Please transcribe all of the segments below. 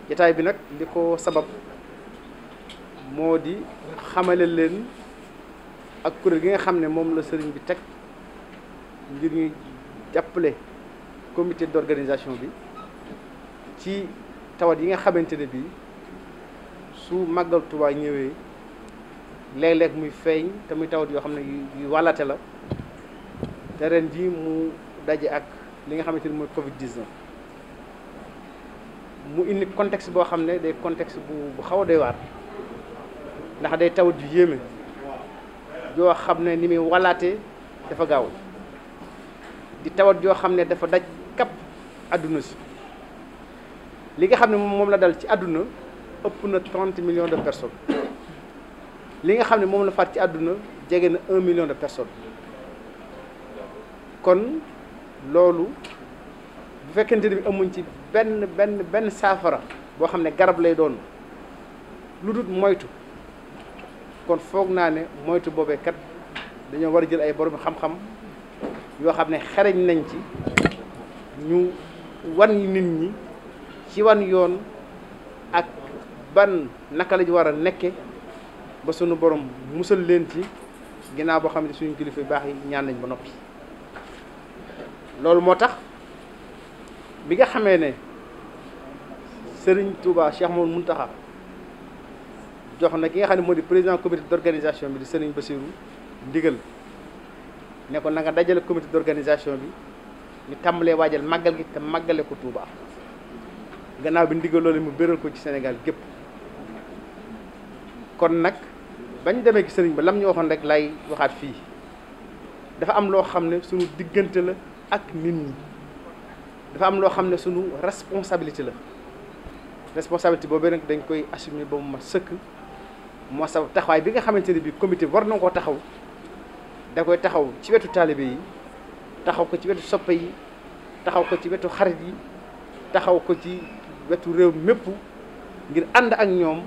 jotaay bi nag li ko sabab moo di xamale leen ak kuréel gi nga xam ne moom la sëriñ bi teg ngir ñu jàppale comité d'organisation bi ci tawat yi nga xamante ne bii su màggal Tuubaa ñëwee léeg-léeg muy feeñ te muy tawat yoo xam ne yu wàllate la te ren ji mu daje ak li nga xamante ni mooy Covid-19 mu indi contexte boo xam ne day contexte bu xaw a doy waar ndax day tawat yu yéeme joo xam ne ni muy wàllaate dafa gaaw di tawat joo xam ne dafa daj kap àdduna si li nga xam ne moom la dal ci àdduna ëpp na 30 millions de personnes li nga xam ne moom la faat ci àdduna jege na 1 million de personnes kon loolu bu fekkente ne bi amuñ ci benn saafara boo xam ne garab lay doon lu dul moytu kon foog naa ne moytu boobee kat dañoo war a jël ay borom xam-xam yoo xam ne xereñ nañ ci ñu wan nit ñi ci wan yoon ak ban naka la ñu war a nekke ba sunu borom musal leen ci ginnaaw boo xam ne suñu kilifa yu baax yi ñaan nañ ba noppi. loolu moo tax bi nga xamee ne Serigne Touba Cheikh Mouhamadou Mountakha jox na ki nga xam ne moo di président comité d'organisation bi di Serigne Bassirou ndigal ne ko na nga dajale comité d'organisation bi ñu tàmbalee waajal màggal gi te màggale ko Touba gannaaw bi ndigal loolu mu béral ko ci Sénégal gépp kon nag bañ demee ci sëriñ ba lam ñu waxoon rek lay waxaat fii dafa am loo xam ne suñu diggante la ak nit ñi dafa am loo xam ne suñu responsabilité la responsabilité boobu nag dañ koy assumer ba mu ma sëkk moo sabab taxawaay bi nga xamante ne bii comité war na koo taxaw da koy taxaw ci wetu taalibe yi taxaw ko ci wetu soppe yi taxaw ko ci wetu xarit yi taxaw ko ci wetu réew mépp ngir ànd ak ñoom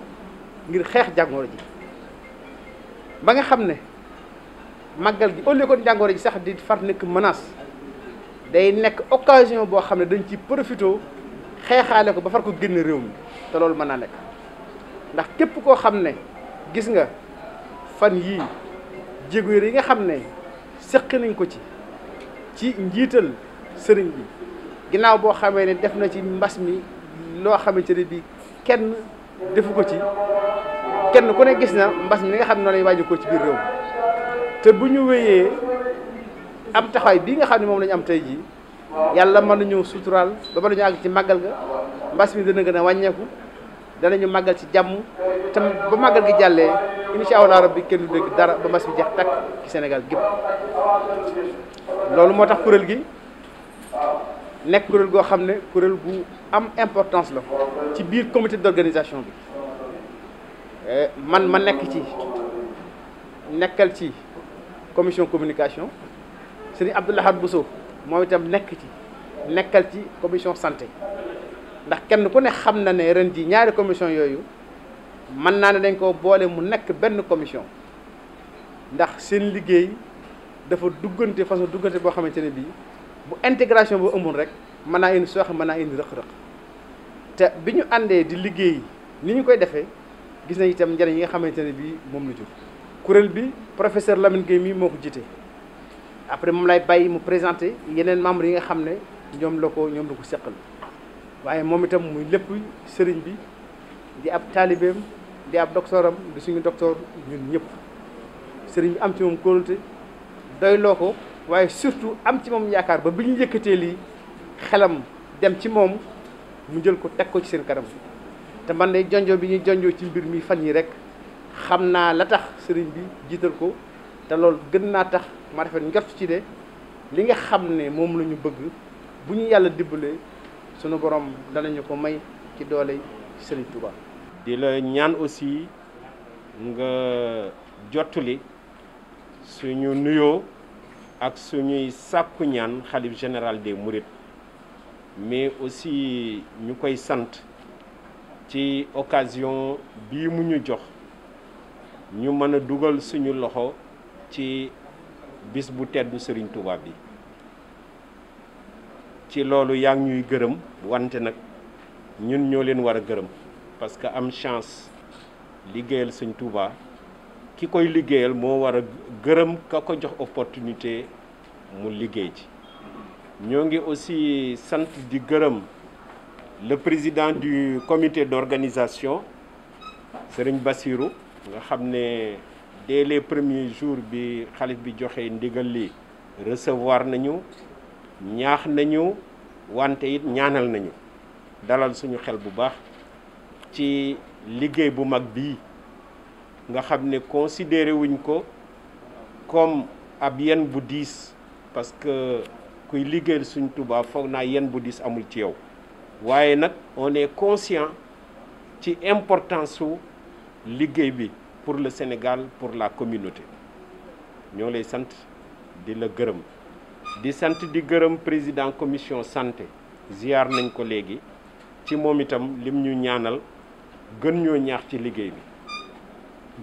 ngir xeex jàngoro ji ba nga xam ne màggal gi au lieu que jàngoro ji sax di far nekk menace day nekk occasion boo xam ne dañ ci profité xeexaale ko ba far ko génn réew mi te loolu mën naa nekk ndax képp koo xam ne gis nga fan yii jéego yi nga xam ne sëq nañ ko ci njiital sëriñ bi ginnaaw boo xamee ne def na ci mbas mi loo xamante ne bii kenn defu ko ci kenn ku ne gis na mbas mi li nga xam ne noonu lay wàññi ko ci biir réew mi te bu ñu wéyee am taxawaay bii nga xam ne moom la ñu am tey jii yàlla mën nañu suturaal ba mën nañu àgg ci màggal ga mbas mi dana gën a wàññeeku danañu màggal ci jàmm te ba màggal gi jàllee incha allah rabbi kenn du dégg dara ba mbas mi jeex takk ci Sénégal gépp loolu moo tax kuréel gi nekk kuréel goo xam ne kuréel gu am importance la ci biir comité d'organisation bi man ma nekk ci nekkal ci commission communication Serigne Abdou Lahad Bousso moom itam nekk ci nekkal ci commission santé ndax kenn ku ne xam na ne ren ji ñaari commission yooyu mën naa ne dañ ko boole mu nekk benn commission ndax seen liggéey dafa duggante façon duggante boo xamante ne bii bu intégration boo ëmul rek mën naa indi sooxe mën naa indi rëq-rëq te bi ñu àndee di liggéey ni ñu koy defee gis nañ itam njëriñ yi nga xamante ne bii moom la jur. kuréel bi professeur Lamine Gueye mii moo ko jiite après moom lay bàyyi mu présenté yeneen membres yi nga xam ne ñoom la ko seqal waaye moom itam muy lépp sëriñ bi di ab taalibeem di ab doctoram di suñu docteur ñun ñëpp sëriñ bi am ci moom kóolute doyloo ko waaye surtout am ci moom yaakaar ba bi ñu yëkkatee lii xelam dem ci moom mu jël ko teg ko ci seen kanam te man de jonjoo bi ñuy jonjoo ci mbir mi fan yi rek xam naa la tax sëriñ bi jiital ko te loolu gën naa tax ma rafet njort ci de li nga xam ne moom la ñu bëgg bu ñu yàlla dimbalee sunu borom danañu ko may ci doole sëriñ Touba. di la ñaan aussi nga jottali suñu nuyoo ak suñuy sàkku ñaan xalif général des Mourides mais aussi ñu koy sant ci occasion bii mu ñu jox ñu mën a dugal suñu loxo ci bis bu teddu Serigne Touba bi ci loolu yaa ngi ñuy gërëm wante nag ñun ñoo leen war a gërëm parce que am chance liggéeyal Sëñ Touba ki koy liggéeyal moo war a gërëm ka ko jox opportunité mu liggéey ci. ñoo ngi aussi sant di gërëm le président du comité d'organisation Serigne Bassirou nga xam ne dès les premiers jours bi xalif bi joxe ndigal li recevoir nañu ñaax nañu wante it ñaanal nañu dalal suñu xel bu baax ci liggéey bu mag bii nga xam ne considéré wuñ ko comme ab yen bu diis parce que kuy liggéeyal suñ Touba foog naa yen bu diis amul ci yow waaye nag on est conscient ci importance su liggéey bi pour le Sénégal pour la communauté ñoo lay sant di la gërëm di sant di gërëm président commission santé ziar nañ ko léegi ci moom itam lim ñu ñaanal gën ñoo ñaax ci liggéey bi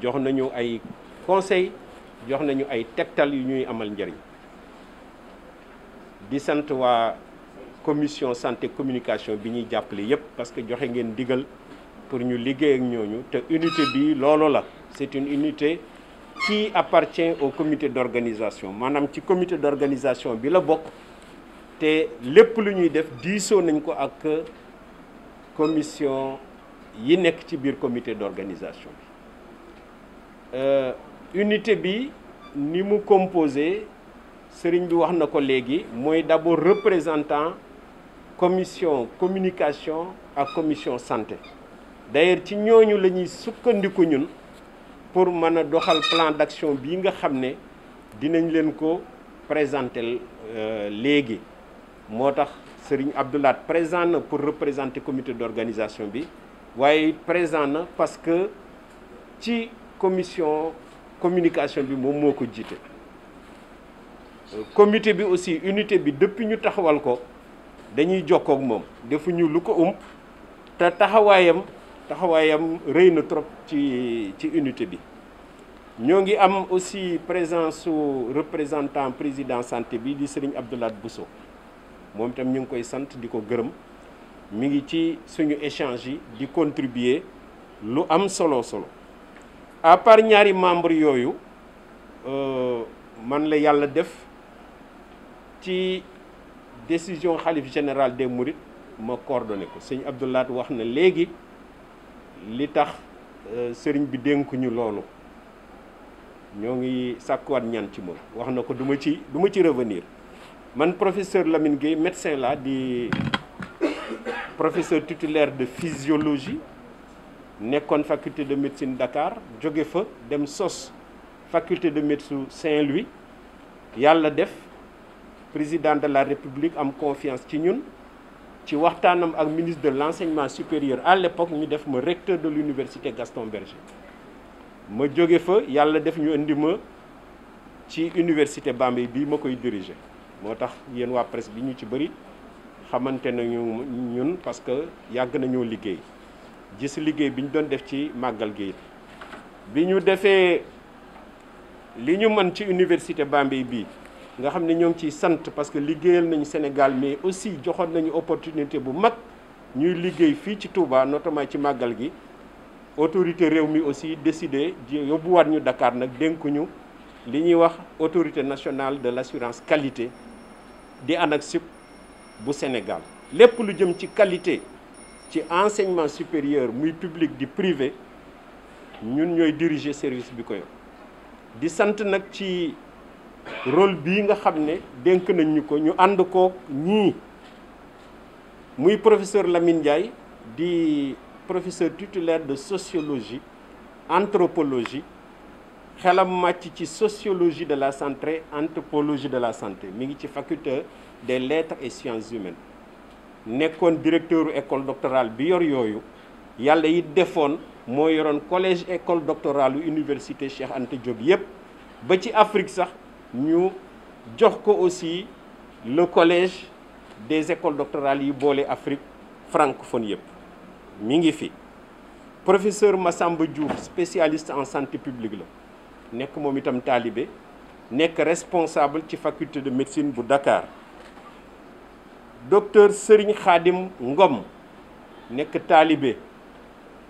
jox nañu ay conseil jox nañu ay tegtal yu ñuy amal njëriñ di sant waa commission santé communication bi ñuy jàppale yépp parce que joxe ngeen digal pour ñu liggéey ak ñooñu te unité bi loolu la c'est une unité qui appartient au comité d'organisation maanaam ci comité d'organisation bi la bokk te lépp lu ñuy def diisoo nañ ko ak commission yi nekk ci biir comité d'organisation bi unité bi ni mu composé sëriñ bi wax na ko léegi mooy d'abord représentant commission communication ak commission santé d'ailleurs ci ñooñu la ñuy sukkandiku ñun pour mën a doxal plan d'action bii nga xam ne dinañ leen ko présenter léegi moo tax Serigne Abdou Lahad présent na pour représenter comité d'organisation bi waaye présent na parce que ci commission communication bi moom moo ko jiite comité bi aussi unité bi depuis ñu taxawal ko dañuy jokkoo ak moom defuñu lu ko te taxawaayam rëy na trop ci unité bi ñoo ngi am aussi présence su représentant président santé bi di Serigne Abdou Lahad Bousso moom itam ñu ngi koy sant di ko gërëm mi ngi ci suñu échange yi di contribuer lu am solo à part ñaari membre yooyu man la yàlla def ci décision xalif général des Mourides ma coordonné ko sëñ Abdou Lahad wax na léegi li tax sëriñ bi dénkuñu loolu ñoo ngi sàkkuwaat ñaan ci moom wax na ko du ma ci revenir man professeur Lamine Gueye médecin la di professeur titulaire de physiologie nekkoon faculté de médecine Dakar jóge fa dem sos faculté de médecine Saint-Louis yàlla def président de la République am confiance ci ñun ci waxtaanam ak ministre de l'enseignement supérieur à l'époque ñu def ma recteur de l'université Gaston Berger ma jóge fa yàlla def ñu indi ma ci université Bambey bii ma koy diriger moo tax yéen waa presse bi ñu ci bëri xamante nañu ñun parce que yàgg nañoo liggéey gis liggéey bi ñu doon def ci màggal gi bi ñu defee li ñu mën ci université Bambey bii nga xam ne ñoo ngi ciy sant parce que liggéeyal nañu Sénégal mais aussi joxoon nañu opportunité bu mag ñuy liggéey fii ci Touba notamment ci màggal gi autorité réew mi aussi décidé yóbbuwaat ñu Dakar nag dénkuñu li ñuy wax autorité nationale de l'assurance qualité di ANAQ-Sup bu Sénégal lépp lu jëm ci qualité ci enseignement supérieur muy public di privé ñun ñooy diriger service bi ko yor di sant nag ci rôle bii nga xam ne dénk nañ ñu ko ñu ànd kook ñii muy professeur Lamine Ndiaye di professeur titulaire de sociologie anthropologie xelam màcc ci sociologie de la santé anthropologie de la santé mi ngi ci faculté des lettres et sciences humaines nekkoon directeur école doctorale bi yor yooyu yàlla yi defoon moo yoroon collège école doctorale université Cheikh Anta Diop yépp ba ci Afrique sax ñu jox ko aussi le collège des écoles doctorales yi boole Afrique francophone yépp mi ngi fi professeur Massamba Diouf spécialiste en santé publique la nekk moom itam taalibe nekk responsable ci faculté de médecine bu Dakar docteur Serigne Khadim Ngom nekk taalibe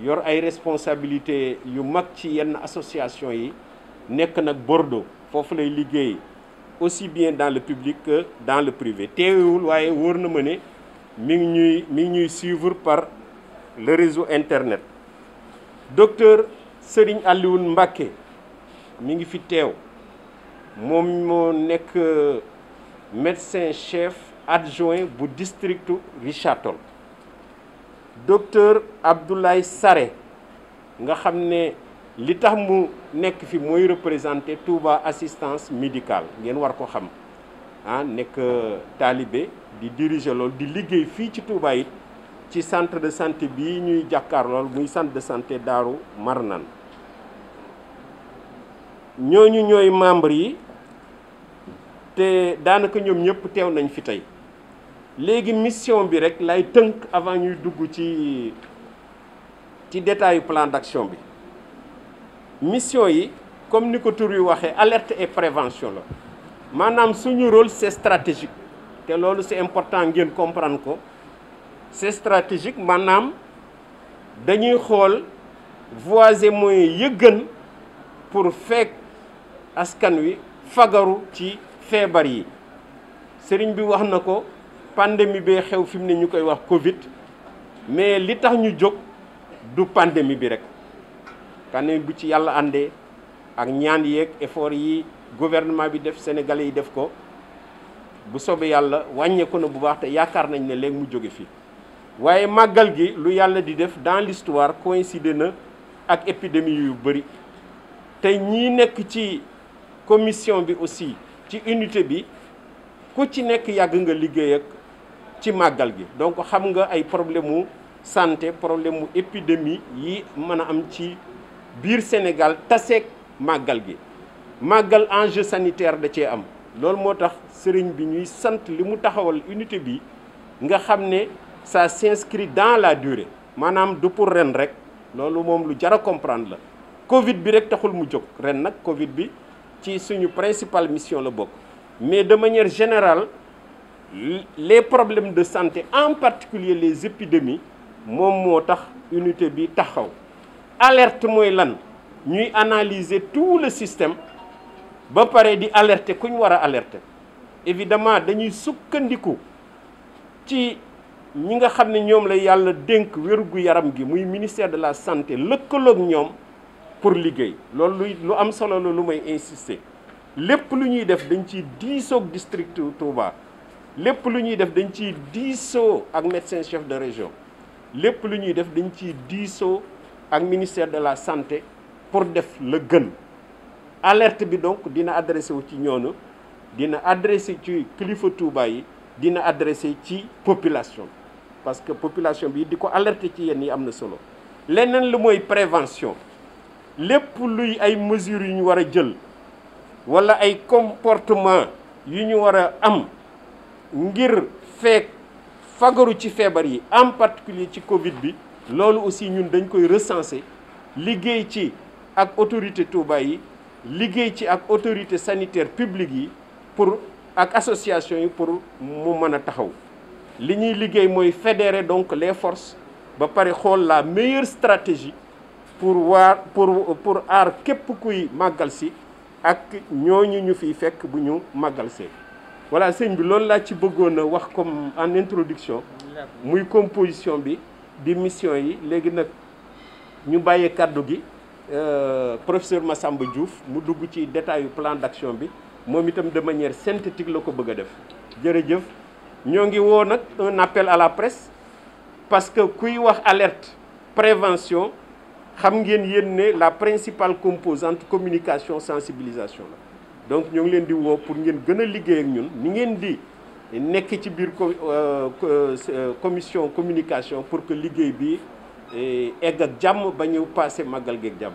yor ay responsabilité yu mag ci yenn association yi nekk nag Bordeaux foofu lay liggéey aussi bien dans le public que dans le privé teewul waaye wóor na ma ne mi ngi ñuy suivre par le réseau internet. Docteur Serigne Alioune Mbacké mi ngi fi teew moom moo nekk médecin chef adjoint bu district Richard Toll. Docteur Abdoulaye Saré nga xam ne li tax mu nekk fi mooy représenter Touba assistance médicale ngeen war ko xam nekk talibé di diriger loolu di liggéey fii ci Touba it ci centre de santé bii ñuy jàkkaarlool muy centre de santé Daaru Marnaan ñooñu ñooy membre yi te daanaka ñoom ñëpp teew nañ fi tey. léegi mission bi rek lay tënk avant ñuy dugg ci détail plan d'action bi mission yi comme ni ko tur yi waxee alerte et prévention la maanaam suñu rôle c'est stratégique te loolu c'est important ngeen comprendre ko c'est stratégique maanaam dañuy xool voies et moyens yi gën pour fekk askan wi fagaru ci feebar yi sëriñ bi wax na ko. pandémie bee xew fi mu ne ñu koy wax Covid mais li tax ñu jóg du pandémie bi rek pandémie bu ci yàlla àndee ak ñaan yeeg effort yi gouvernement bi def sénégalais yi def ko bu soobee yàlla wàññeeku na bu baax te yaakaar nañ ne léegi mu jóge fi waaye màggal gi lu yàlla di def dans l'histoire coïncide na ak épidémie yu bëri te ñii nekk ci commission bi aussi ci unité bi ku ci nekk yàgg nga liggéey ak ci màggal gi donc xam nga ay problème mu santé problème mu épidémie yi mën a am ci biir Sénégal taseeg màggal gi màggal enjeu sanitaire da cee am loolu moo tax sëriñ bi ñuy sant li mu taxawal unité bi nga xam ne ça s'inscrit dans la durée maanaam du pour ren rek loolu moom lu jar a comprendre la Covid bi rek taxul mu jóg ren nag Covid bi ci suñu principale mission la bokk mais de manière générale les problèmes de santé en particulier les épidémies moom moo tax unité bi taxaw alerte mooy lan ñuy analyser tout le système ba pare di alerter ku ñu war a alerter évidemment dañuy sukkandiku ci ñi nga xam ne ñoom la yàlla dénk wérgu yaram gi muy ministère de la santé lëkkaloog ñoom pour liggéey loolu lu am solo la lu may insister lépp lu ñuy def dañ ciy diisoog district Touba lépp lu ñuy def dañ ciy diisoo ak médecin chef de région lépp lu ñuy def dañ ciy diisoo ak ministère de la santé pour def la gën alerte bi donc dina adressé wu ci ñoonu dina adressé ci kilifa Touba yi dina adressé ci population parce que population bi di ko alerter ci yenn yi am na solo leneen lu mooy prévention lépp luy ay mesures yu ñu war a jël wala ay comportement yu ñu war a am ngir fekk fagaru ci feebar yi en particulier ci Covid bi loolu aussi ñun dañ koy recenser liggéey ci ak autorité Touba yi liggéey ci ak autorité sanitaire publique yi pour ak association yi pour mu mën a taxaw li ñuy liggéey mooy fédérer donc les forces ba pare xool la meilleure stratégie pour aar képp kuy màggal si ak ñooñu ñu fiy fekk bu ñu màggal see voilà sëñ bi loolu laa ci bëggoon a wax comme en introduction muy composition bi di mission yi léegi nag ñu bàyyee kàddu gi professeur Massamba Diouf mu dugg ci détail yu plan d'action bi moom itam de manière synthétique la ko bëgg a def jërëjëf ñoo ngi woo nag un appel à la presse parce que kuy wax alerte prévention xam ngeen yéen ne la principale composante communication sensibilisation la donc ñoo ngi leen di woo pour ngeen gën a liggéey ak ñun ni ngeen di nekk ci biir commission communication pour que liggéey bi egg ak jàmm ba ñu passé màggal geeg jàmm